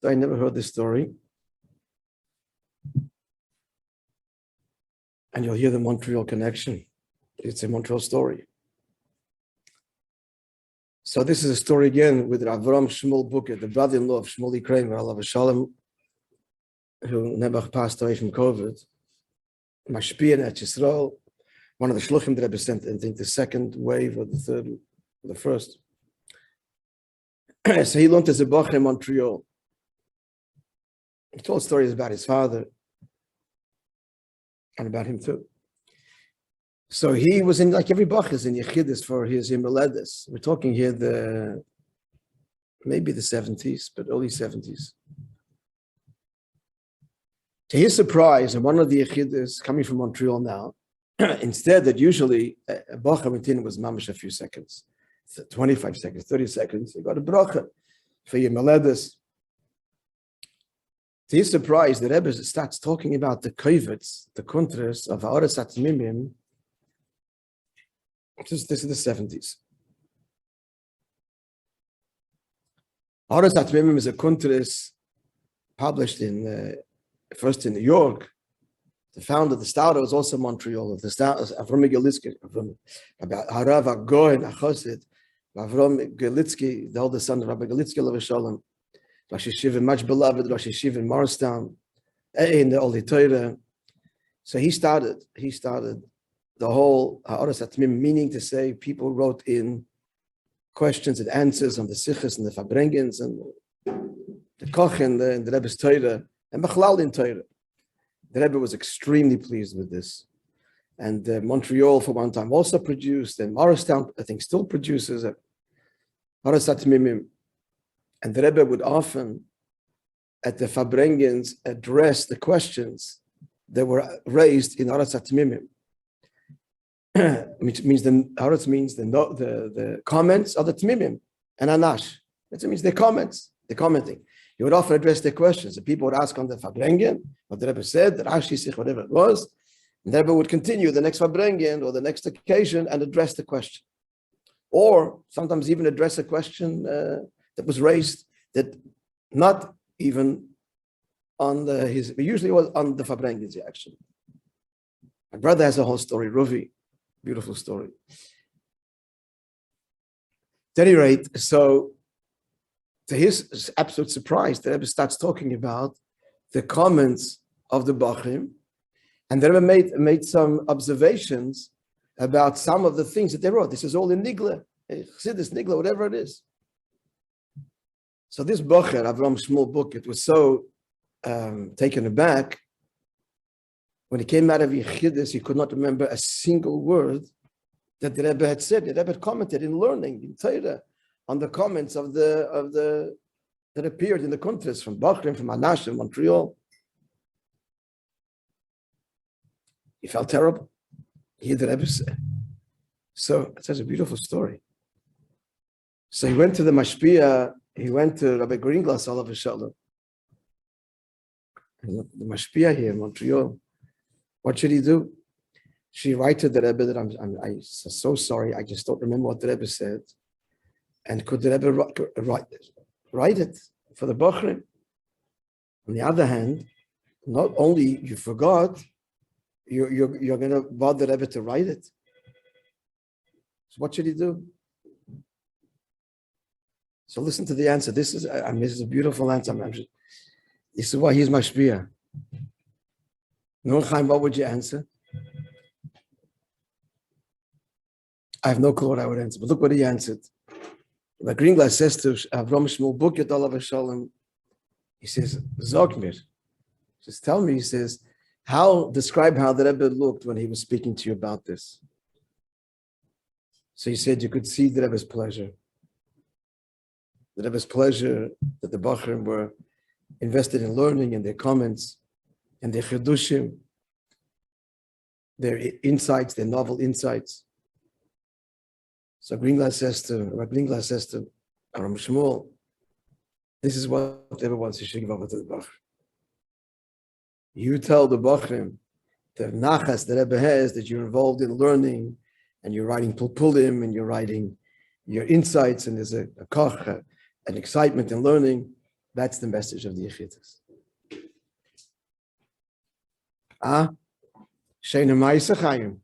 I never heard this story. And you'll hear the Montreal connection. It's a Montreal story. So this is a story again with Avram Shmuel Buket, the brother-in-law of Shmuley Kramer, alav shalom, who never passed away from COVID. Mashpia at Yisrael, one of the shluchim that Rebbe sent, I think the second wave or the third, or the first. So he learned as a bocher in Montreal. He told stories about his father and about him too. So he was in, like every bocher is in Yechidus for his Himeledes. We're talking here maybe the 70s, but early 70s. To his surprise, and one of the Yechidus coming from Montreal now, instead that usually a bocher mintin was mamash a few seconds, 25 seconds, 30 seconds, he got a bracha for Himeledes. To his surprise, the Rebbe starts talking about the kovetz, the kuntras of Ha'aretz Atmimim. This is the 70s. Ha'aretz Atmimim is a kuntras published first in New York. The founder, the starter, was also Montreal. The starter, Avram Gelitzky, about Harav HaGoyen HaChosid, Avram Gelitzky, the oldest son of Rabbi Gelitzky, alav shalom. Rosh Yeshiva, much beloved Rosh Yeshiva in Morristown, in the Oli Torah. So he started the whole Ha'aretz Atmimim, meaning to say people wrote in questions and answers on the Sichos and the Fabrengens and the Koch and the Rebbe's Torah and Bechlal in Torah. The Rebbe was extremely pleased with this. And Montreal for one time also produced, and Morristown I think still produces Ha'aretz Atmimim. And the Rebbe would often, at the Fabrengens, address the questions that were raised in Ha'aretz Atmimim, which means Ha'aretz means the comments of the Tmimim and Anash. That means the comments, the commenting. He would often address their questions. The people would ask on the Fabrengen what the Rebbe said, the Rashi, Sich, whatever it was. And the Rebbe would continue the next Fabrengen or the next occasion and address the question. Or sometimes even address a question that was raised that not even on usually was on the Fabrengens actually. My brother has a whole story, Ruvi, beautiful story. At any rate, so to his absolute surprise, the Rebbe starts talking about the comments of the Bachrim, and the Rebbe made some observations about some of the things that they wrote. This is all in Nigla, Chassidus, Nigla, whatever it is. So this Bocher, Avram Shmuel Buket, was so taken aback when he came out of Yechidus, he could not remember a single word that the Rebbe had said. The Rebbe had commented in learning in Torah on the comments of the that appeared in the contrast from Bachrim, from Anash, and Montreal. He felt terrible. He had the Rebbe say. So it's such a beautiful story. So he went to the Mashpia. He went to Rabbi Greenglass, alav shalom. The Mashpia here in Montreal. What should he do? She write to the Rebbe that I'm so sorry, I just don't remember what the Rebbe said. And could the Rebbe write it for the Bachrim? On the other hand, not only you forgot, you're going to bother the Rebbe to write it. So what should he do? So listen to the answer. This is a beautiful answer. This is why he's Mashpia. No, Chaim, what would you answer? I have no clue what I would answer, but look what he answered. The Greenglass says to Avram Shmuel Buket, alav shalom, he says, Zog mir, just tell me, he says, describe how the Rebbe looked when he was speaking to you about this. So he said you could see the Rebbe's pleasure. The Rebbe's pleasure that the Bachrim were invested in learning and their comments and their chidushim, their insights, their novel insights. So Greenglass says to Avram Shmuel, this is what everyone wants, you should give over to the Bachrim. You tell the Bachrim, the nachas the Rebbe has, that you're involved in learning and you're writing pulpulim and you're writing your insights and there's a koch, an excitement in learning, That's the message of the Yechidus. Sheina Ma'aseh Chayim.